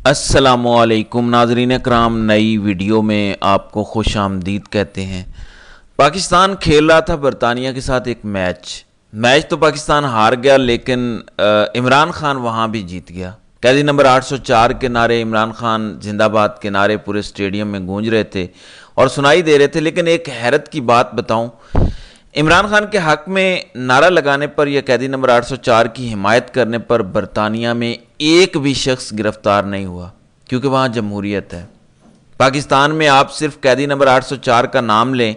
السلام علیکم ناظرین کرام، نئی ویڈیو میں آپ کو خوش آمدید کہتے ہیں۔ پاکستان کھیل رہا تھا برطانیہ کے ساتھ ایک میچ تو پاکستان ہار گیا، لیکن عمران خان وہاں بھی جیت گیا۔ قیدی نمبر 804 کے نعرے، عمران خان زندہ باد کے نعرے پورے اسٹیڈیم میں گونج رہے تھے اور سنائی دے رہے تھے۔ لیکن ایک حیرت کی بات بتاؤں، عمران خان کے حق میں نعرہ لگانے پر یا قیدی نمبر 804 کی حمایت کرنے پر برطانیہ میں ایک بھی شخص گرفتار نہیں ہوا، کیونکہ وہاں جمہوریت ہے۔ پاکستان میں آپ صرف قیدی نمبر 804 کا نام لیں،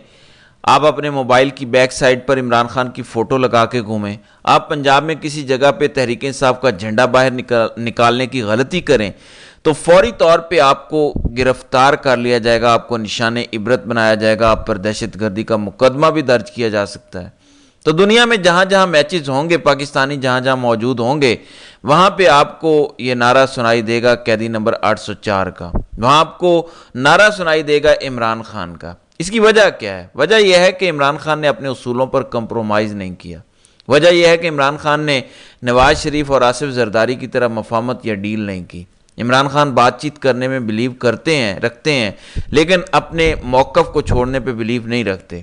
آپ اپنے موبائل کی بیک سائڈ پر عمران خان کی فوٹو لگا کے گھومیں، آپ پنجاب میں کسی جگہ پہ تحریک انصاف کا جھنڈا باہر نکالنے کی غلطی کریں تو فوری طور پہ آپ کو گرفتار کر لیا جائے گا، آپ کو نشان عبرت بنایا جائے گا، آپ پر دہشت گردی کا مقدمہ بھی درج کیا جا سکتا ہے۔ تو دنیا میں جہاں جہاں میچز ہوں گے، پاکستانی جہاں جہاں موجود ہوں گے، وہاں پہ آپ کو یہ نعرہ سنائی دے گا قیدی نمبر 804 کا، وہاں آپ کو نعرہ سنائی دے گا عمران خان کا۔ اس کی وجہ کیا ہے؟ وجہ یہ ہے کہ عمران خان نے اپنے اصولوں پر کمپرومائز نہیں کیا۔ وجہ یہ ہے کہ عمران خان نے نواز شریف اور آصف زرداری کی طرح مفاہمت یا ڈیل نہیں کی۔ عمران خان بات چیت کرنے میں بلیو رکھتے ہیں، لیکن اپنے موقف کو چھوڑنے پہ بلیو نہیں رکھتے۔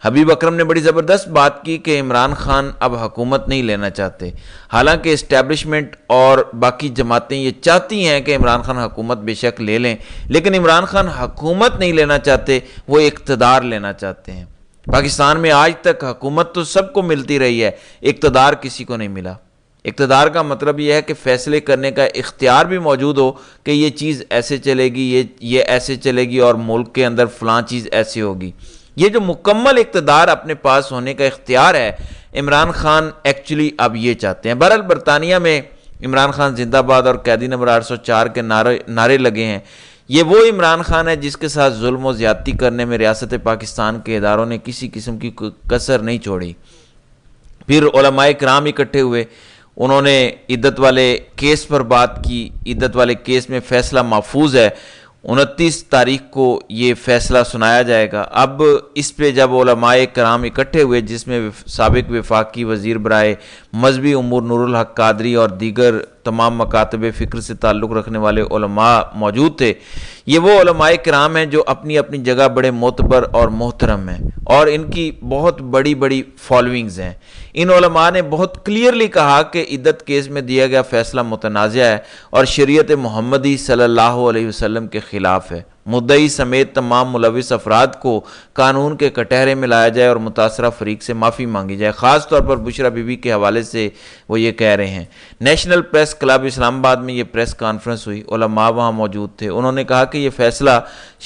حبیب اکرم نے بڑی زبردست بات کی کہ عمران خان اب حکومت نہیں لینا چاہتے، حالانکہ اسٹیبلشمنٹ اور باقی جماعتیں یہ چاہتی ہیں کہ عمران خان حکومت بے شک لے لیں، لیکن عمران خان حکومت نہیں لینا چاہتے، وہ اقتدار لینا چاہتے ہیں۔ پاکستان میں آج تک حکومت تو سب کو ملتی رہی ہے، اقتدار کسی کو نہیں ملا۔ اقتدار کا مطلب یہ ہے کہ فیصلے کرنے کا اختیار بھی موجود ہو کہ یہ چیز ایسے چلے گی، یہ ایسے چلے گی اور ملک کے اندر فلاں چیز ایسے ہوگی۔ یہ جو مکمل اقتدار اپنے پاس ہونے کا اختیار ہے، عمران خان ایکچولی اب یہ چاہتے ہیں۔ بہرحال برطانیہ میں عمران خان زندہ باد اور قیدی نمبر 804 کے نعرے لگے ہیں۔ یہ وہ عمران خان ہے جس کے ساتھ ظلم و زیادتی کرنے میں ریاست پاکستان کے اداروں نے کسی قسم کی کسر نہیں چھوڑی۔ پھر علماء کرام اکٹھے ہوئے، انہوں نے عدت والے کیس پر بات کی۔ عدت والے کیس میں فیصلہ محفوظ ہے، 29 تاریخ کو یہ فیصلہ سنایا جائے گا۔ اب اس پہ جب علماء کرام اکٹھے ہوئے، جس میں سابق وفاقی وزیر برائے مذہبی امور نور الحق قادری اور دیگر تمام مکاتب فکر سے تعلق رکھنے والے علماء موجود تھے، یہ وہ علماء کرام ہیں جو اپنی اپنی جگہ بڑے معتبر اور محترم ہیں اور ان کی بہت بڑی بڑی فالوئنگز ہیں۔ ان علماء نے بہت کلیئرلی کہا کہ عدت کیس میں دیا گیا فیصلہ متنازع ہے اور شریعت محمدی صلی اللہ علیہ وسلم کے خلاف ہے۔ مدعی سمیت تمام ملوث افراد کو قانون کے کٹہرے میں لایا جائے اور متاثرہ فریق سے معافی مانگی جائے۔ خاص طور پر بشرا بی بی کے حوالے سے وہ یہ کہہ رہے ہیں۔ نیشنل پریس کلب اسلام آباد میں یہ پریس کانفرنس ہوئی، علماء وہاں موجود تھے۔ انہوں نے کہا کہ یہ فیصلہ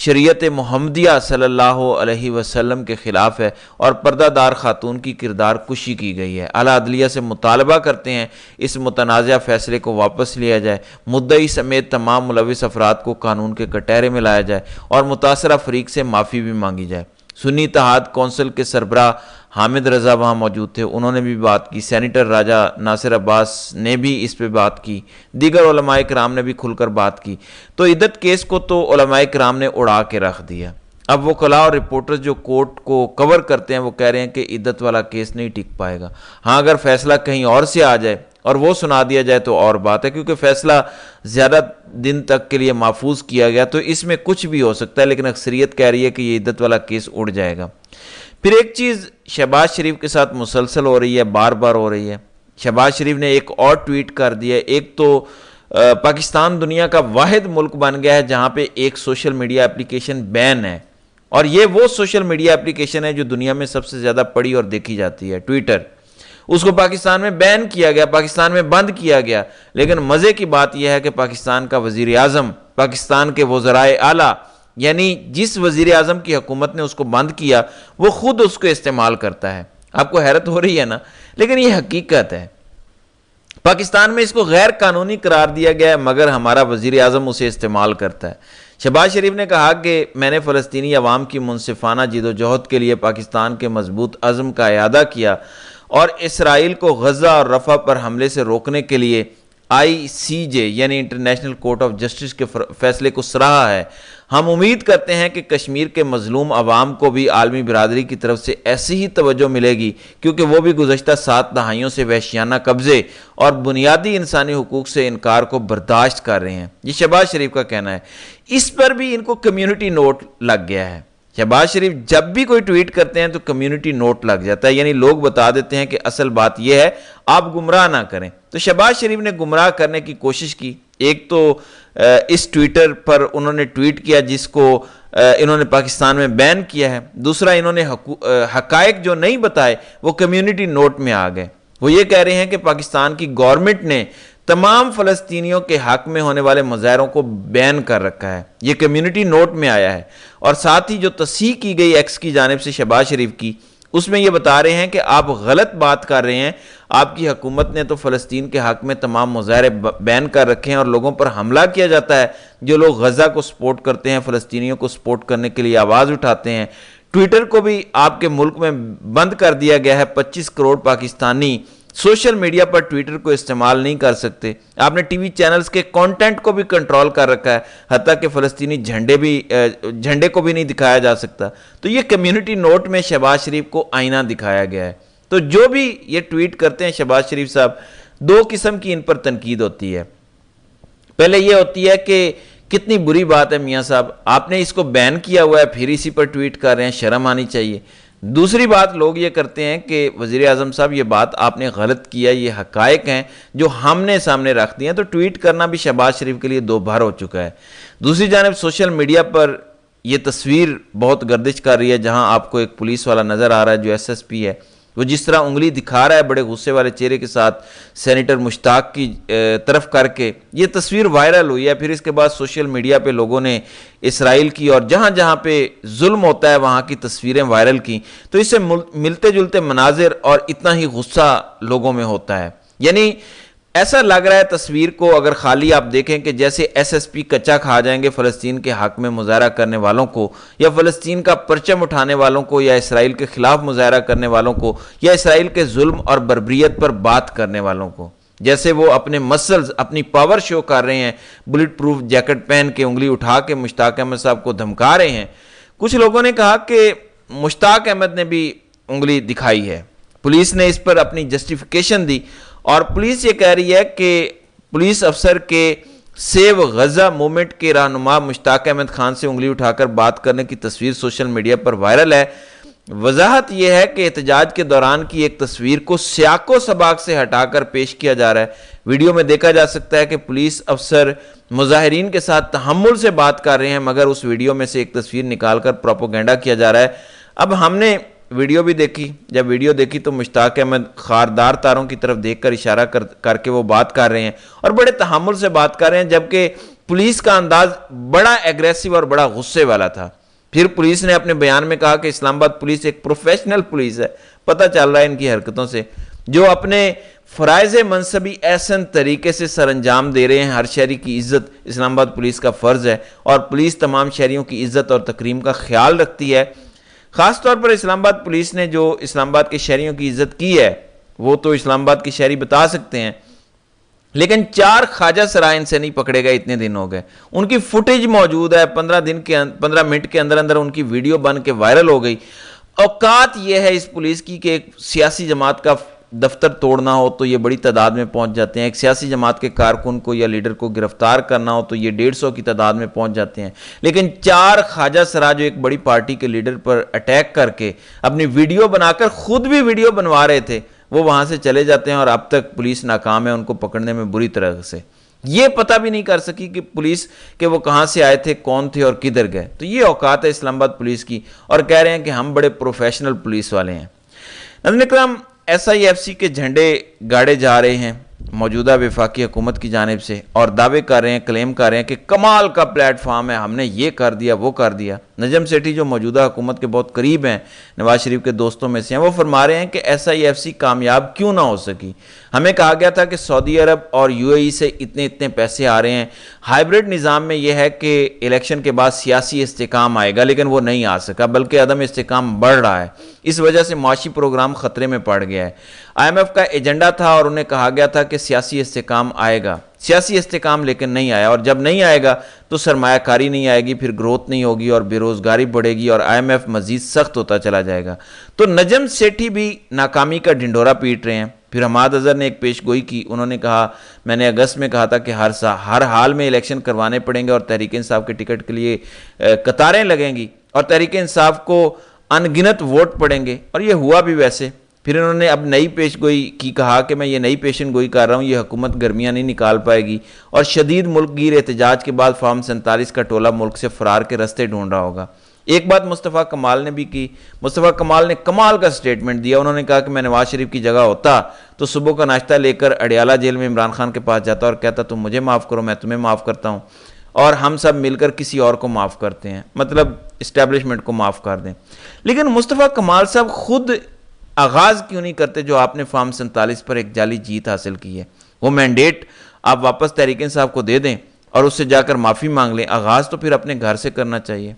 شریعت محمدیہ صلی اللہ علیہ وسلم کے خلاف ہے اور پردہ دار خاتون کی کردار کشی کی گئی ہے۔ اعلیٰ عدلیہ سے مطالبہ کرتے ہیں اس متنازع فیصلے کو واپس لیا جائے، مدعی سمیت تمام ملوث افراد کو قانون کے کٹہرے میں لایا جائے اور متاثرہ فریق سے معافی بھی مانگی جائے۔ سنی اتحاد کونسل کے سربراہ حامد رضا وہاں موجود تھے، انہوں نے بھی بات کی۔ سینیٹر راجہ ناصر عباس نے بھی اس پہ بات کی، دیگر علماء کرام نے بھی کھل کر بات کی۔ تو عدت کیس کو تو علماء کرام نے اڑا کے رکھ دیا۔ اب وکلاء اور رپورٹرز جو کورٹ کو کور کرتے ہیں وہ کہہ رہے ہیں کہ عدت والا کیس نہیں ٹک پائے گا۔ ہاں، اگر فیصلہ کہیں اور سے آ جائے اور وہ سنا دیا جائے تو اور بات ہے، کیونکہ فیصلہ زیادہ دن تک کے لیے محفوظ کیا گیا تو اس میں کچھ بھی ہو سکتا ہے، لیکن اکثریت کہہ رہی ہے کہ یہ عدت والا کیس اڑ جائے گا۔ پھر ایک چیز شہباز شریف کے ساتھ مسلسل ہو رہی ہے، بار بار ہو رہی ہے۔ شہباز شریف نے ایک اور ٹویٹ کر دیا۔ ایک تو پاکستان دنیا کا واحد ملک بن گیا ہے جہاں پہ ایک سوشل میڈیا اپلیکیشن بین ہے، اور یہ وہ سوشل میڈیا اپلیکیشن ہے جو دنیا میں سب سے زیادہ پڑھی اور دیکھی جاتی ہے، ٹویٹر۔ اس کو پاکستان میں بین کیا گیا، پاکستان میں بند کیا گیا، لیکن مزے کی بات یہ ہے کہ پاکستان کا وزیر اعظم، پاکستان کے وزرائے اعلیٰ، یعنی جس وزیر اعظم کی حکومت نے اس کو بند کیا، وہ خود اس کو استعمال کرتا ہے۔ آپ کو حیرت ہو رہی ہے نا، لیکن یہ حقیقت ہے۔ پاکستان میں اس کو غیر قانونی قرار دیا گیا ہے، مگر ہمارا وزیر اعظم اسے استعمال کرتا ہے۔ شہباز شریف نے کہا کہ میں نے فلسطینی عوام کی منصفانہ جد و جہد کے لیے پاکستان کے مضبوط عزم کا اعادہ کیا اور اسرائیل کو غزہ اور رفح پر حملے سے روکنے کے لیے ICJ یعنی انٹرنیشنل کورٹ آف جسٹس کے فیصلے کو سراہا ہے۔ ہم امید کرتے ہیں کہ کشمیر کے مظلوم عوام کو بھی عالمی برادری کی طرف سے ایسی ہی توجہ ملے گی، کیونکہ وہ بھی گزشتہ 7 دہائیوں سے وحشیانہ قبضے اور بنیادی انسانی حقوق سے انکار کو برداشت کر رہے ہیں۔ یہ شہباز شریف کا کہنا ہے۔ اس پر بھی ان کو کمیونٹی نوٹ لگ گیا ہے۔ شہباز شریف جب بھی کوئی ٹویٹ کرتے ہیں تو کمیونٹی نوٹ لگ جاتا ہے، یعنی لوگ بتا دیتے ہیں کہ اصل بات یہ ہے، آپ گمراہ نہ کریں۔ تو شہباز شریف نے گمراہ کرنے کی کوشش کی۔ ایک تو اس ٹویٹر پر انہوں نے ٹویٹ کیا جس کو انہوں نے پاکستان میں بین کیا ہے۔ دوسرا انہوں نے حقائق جو نہیں بتائے وہ کمیونٹی نوٹ میں آ گئے۔ وہ یہ کہہ رہے ہیں کہ پاکستان کی گورنمنٹ نے تمام فلسطینیوں کے حق میں ہونے والے مظاہروں کو بین کر رکھا ہے، یہ کمیونٹی نوٹ میں آیا ہے۔ اور ساتھ ہی جو تصحیح کی گئی ایکس کی جانب سے شہباز شریف کی، اس میں یہ بتا رہے ہیں کہ آپ غلط بات کر رہے ہیں، آپ کی حکومت نے تو فلسطین کے حق میں تمام مظاہرے بین کر رکھے ہیں اور لوگوں پر حملہ کیا جاتا ہے جو لوگ غزہ کو سپورٹ کرتے ہیں، فلسطینیوں کو سپورٹ کرنے کے لیے آواز اٹھاتے ہیں۔ ٹویٹر کو بھی آپ کے ملک میں بند کر دیا گیا ہے، 25 کروڑ پاکستانی سوشل میڈیا پر ٹویٹر کو استعمال نہیں کر سکتے۔ آپ نے ٹی وی چینلز کے کانٹینٹ کو بھی کنٹرول کر رکھا ہے، حتیٰ کہ فلسطینی جھنڈے کو بھی نہیں دکھایا جا سکتا۔ تو یہ کمیونٹی نوٹ میں شہباز شریف کو آئینہ دکھایا گیا ہے۔ تو جو بھی یہ ٹویٹ کرتے ہیں شہباز شریف صاحب، 2 قسم کی ان پر تنقید ہوتی ہے۔ پہلے یہ ہوتی ہے کہ کتنی بری بات ہے میاں صاحب، آپ نے اس کو بین کیا ہوا ہے پھر اسی پر ٹویٹ کر رہے ہیں، شرم آنی چاہیے۔ دوسری بات لوگ یہ کرتے ہیں کہ وزیر اعظم صاحب یہ بات آپ نے غلط کیا، یہ حقائق ہیں جو ہم نے سامنے رکھ دی ہیں۔ تو ٹویٹ کرنا بھی شہباز شریف کے لیے 2 بار ہو چکا ہے۔ دوسری جانب سوشل میڈیا پر یہ تصویر بہت گردش کر رہی ہے، جہاں آپ کو ایک پولیس والا نظر آ رہا ہے جو SSP ہے، وہ جس طرح انگلی دکھا رہا ہے بڑے غصے والے چہرے کے ساتھ سینیٹر مشتاق کی طرف کر کے، یہ تصویر وائرل ہوئی ہے۔ پھر اس کے بعد سوشل میڈیا پہ لوگوں نے اسرائیل کی اور جہاں جہاں پہ ظلم ہوتا ہے وہاں کی تصویریں وائرل کی۔ تو اس سے ملتے جلتے مناظر اور اتنا ہی غصہ لوگوں میں ہوتا ہے، یعنی ایسا لگ رہا ہے تصویر کو اگر خالی آپ دیکھیں کہ جیسے SSP کچا کھا جائیں گے فلسطین کے حق میں مظاہرہ کرنے والوں کو، یا فلسطین کا پرچم اٹھانے والوں کو، یا اسرائیل کے خلاف مظاہرہ کرنے والوں کو، یا اسرائیل کے ظلم اور بربریت پر بات کرنے والوں کو، جیسے وہ اپنے مسلز اپنی پاور شو کر رہے ہیں، بلٹ پروف جیکٹ پہن کے انگلی اٹھا کے مشتاق احمد صاحب کو دھمکا رہے ہیں۔ کچھ لوگوں نے کہا کہ مشتاق احمد نے بھی انگلی دکھائی ہے، پولیس نے اس پر اپنی جسٹیفیکیشن دی، اور پولیس یہ کہہ رہی ہے کہ پولیس افسر کے سیو غزہ موومنٹ کے رہنما مشتاق احمد خان سے انگلی اٹھا کر بات کرنے کی تصویر سوشل میڈیا پر وائرل ہے۔ وضاحت یہ ہے کہ احتجاج کے دوران کی ایک تصویر کو سیاق و سباق سے ہٹا کر پیش کیا جا رہا ہے۔ ویڈیو میں دیکھا جا سکتا ہے کہ پولیس افسر مظاہرین کے ساتھ تحمل سے بات کر رہے ہیں، مگر اس ویڈیو میں سے ایک تصویر نکال کر پروپیگنڈا کیا جا رہا ہے۔ اب ہم نے ویڈیو بھی دیکھی، جب ویڈیو دیکھی تو مشتاق احمد خاردار تاروں کی طرف دیکھ کر اشارہ کر کے وہ بات کر رہے ہیں اور بڑے تحمل سے بات کر رہے ہیں، جبکہ پولیس کا انداز بڑا ایگریسو اور بڑا غصے والا تھا۔ پھر پولیس نے اپنے بیان میں کہا کہ اسلام آباد پولیس ایک پروفیشنل پولیس ہے، پتہ چل رہا ہے ان کی حرکتوں سے، جو اپنے فرائض منصبی احسن طریقے سے سر انجام دے رہے ہیں۔ ہر شہری کی عزت اسلام آباد پولیس کا فرض ہے، اور پولیس تمام شہریوں کی عزت اور تکریم کا خیال رکھتی ہے۔ خاص طور پر اسلام آباد پولیس نے جو اسلام آباد کے شہریوں کی عزت کی ہے وہ تو اسلام آباد کے شہری بتا سکتے ہیں، لیکن 4 خواجہ سرائے ان سے نہیں پکڑے گئے، اتنے دن ہو گئے۔ ان کی فوٹیج موجود ہے، 15 منٹ کے اندر اندر ان کی ویڈیو بن کے وائرل ہو گئی۔ اوقات یہ ہے اس پولیس کی کہ ایک سیاسی جماعت کا دفتر توڑنا ہو تو یہ بڑی تعداد میں پہنچ جاتے ہیں، ایک سیاسی جماعت کے کارکن کو یا لیڈر کو گرفتار کرنا ہو تو یہ 150 کی تعداد میں پہنچ جاتے ہیں، لیکن 4 خواجہ سرا جو ایک بڑی پارٹی کے لیڈر پر اٹیک کر کے اپنی ویڈیو بنا کر خود بھی ویڈیو بنوا رہے تھے، وہ وہاں سے چلے جاتے ہیں، اور اب تک پولیس ناکام ہے ان کو پکڑنے میں بری طرح سے۔ یہ پتہ بھی نہیں کر سکی کہ پولیس کے وہ کہاں سے آئے تھے، کون تھے اور کدھر گئے۔ تو یہ اوقات ہے اسلام آباد پولیس کی، اور کہہ رہے ہیں کہ ہم بڑے پروفیشنل پولیس والے ہیں۔ ناظرین اکرام، SIFC کے جھنڈے گاڑے جا رہے ہیں موجودہ وفاقی حکومت کی جانب سے، اور دعوے کر رہے ہیں، کلیم کر رہے ہیں کہ کمال کا پلیٹ فارم ہے، ہم نے یہ کر دیا وہ کر دیا۔ نجم سیٹھی جو موجودہ حکومت کے بہت قریب ہیں، نواز شریف کے دوستوں میں سے ہیں، وہ فرما رہے ہیں کہ SIFC کامیاب کیوں نہ ہو سکی؟ ہمیں کہا گیا تھا کہ سعودی عرب اور UAE سے اتنے پیسے آ رہے ہیں، ہائیبرڈ نظام میں یہ ہے کہ الیکشن کے بعد سیاسی استحکام آئے گا، لیکن وہ نہیں آ سکا، بلکہ عدم استحکام بڑھ رہا ہے۔ اس وجہ سے معاشی پروگرام خطرے میں پڑ گیا ہے۔ IMF کا ایجنڈا تھا اور انہیں کہا گیا تھا کہ سیاسی استحکام آئے گا، سیاسی استحکام لیکن نہیں آیا، اور جب نہیں آئے گا تو سرمایہ کاری نہیں آئے گی، پھر گروتھ نہیں ہوگی اور بے روزگاری بڑھے گی اور IMF مزید سخت ہوتا چلا جائے گا۔ تو نجم سیٹھی بھی ناکامی کا ڈھنڈورا پیٹ رہے ہیں۔ پھر حماد اظہر نے ایک پیش گوئی کی، انہوں نے کہا میں نے اگست میں کہا تھا کہ ہر حال میں الیکشن کروانے پڑیں گے اور تحریک انصاف کے ٹکٹ کے لیے قطاریں لگیں گی اور تحریک انصاف کو ان گنت ووٹ پڑیں گے، اور یہ ہوا بھی ویسے۔ پھر انہوں نے اب نئی پیش گوئی کی، کہا کہ میں یہ نئی پیشن گوئی کر رہا ہوں، یہ حکومت گرمیاں نہیں نکال پائے گی اور شدید ملک گیر احتجاج کے بعد فارم 47 کا ٹولہ ملک سے فرار کے رستے ڈھونڈ رہا ہوگا۔ ایک بات مصطفیٰ کمال نے بھی کی، مصطفیٰ کمال نے کمال کا سٹیٹمنٹ دیا، انہوں نے کہا کہ میں نواز شریف کی جگہ ہوتا تو صبح کا ناشتہ لے کر اڈیالہ جیل میں عمران خان کے پاس جاتا اور کہتا تم مجھے معاف کرو، میں تمہیں معاف کرتا ہوں اور ہم سب مل کر کسی اور کو معاف کرتے ہیں، مطلب اسٹیبلشمنٹ کو معاف کر دیں۔ لیکن مصطفیٰ کمال صاحب خود آغاز کیوں نہیں کرتے جو آپ نے فارم 47 پر ایک جعلی جیت حاصل کی ہے؟ وہ مینڈیٹ آپ واپس تحریک انصاف کو دے دیں اور اس سے جا کر معافی مانگ لیں، آغاز تو پھر اپنے گھر سے کرنا چاہیے۔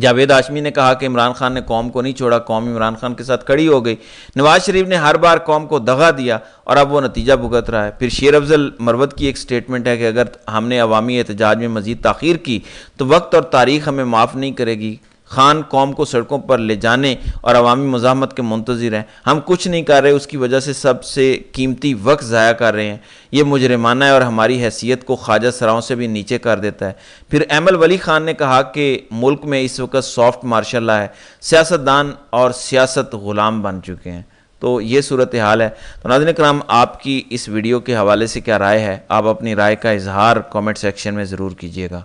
جاوید ہاشمی نے کہا کہ عمران خان نے قوم کو نہیں چھوڑا، قوم عمران خان کے ساتھ کھڑی ہو گئی۔ نواز شریف نے ہر بار قوم کو دغا دیا اور اب وہ نتیجہ بھگت رہا ہے۔ پھر شیر افضل مروت کی ایک سٹیٹمنٹ ہے کہ اگر ہم نے عوامی احتجاج میں مزید تاخیر کی تو وقت اور تاریخ ہمیں معاف نہیں کرے گی۔ خان قوم کو سڑکوں پر لے جانے اور عوامی مزاحمت کے منتظر ہیں، ہم کچھ نہیں کر رہے، اس کی وجہ سے سب سے قیمتی وقت ضائع کر رہے ہیں، یہ مجرمانہ ہے اور ہماری حیثیت کو خواجہ سراؤں سے بھی نیچے کر دیتا ہے۔ پھر ایمل ولی خان نے کہا کہ ملک میں اس وقت سافٹ مارشل لا ہے، سیاستدان اور سیاست غلام بن چکے ہیں۔ تو یہ صورتحال ہے۔ تو ناظرین اکرام، آپ کی اس ویڈیو کے حوالے سے کیا رائے ہے؟ آپ اپنی رائے کا اظہار کامنٹ سیکشن میں ضرور کیجیے گا۔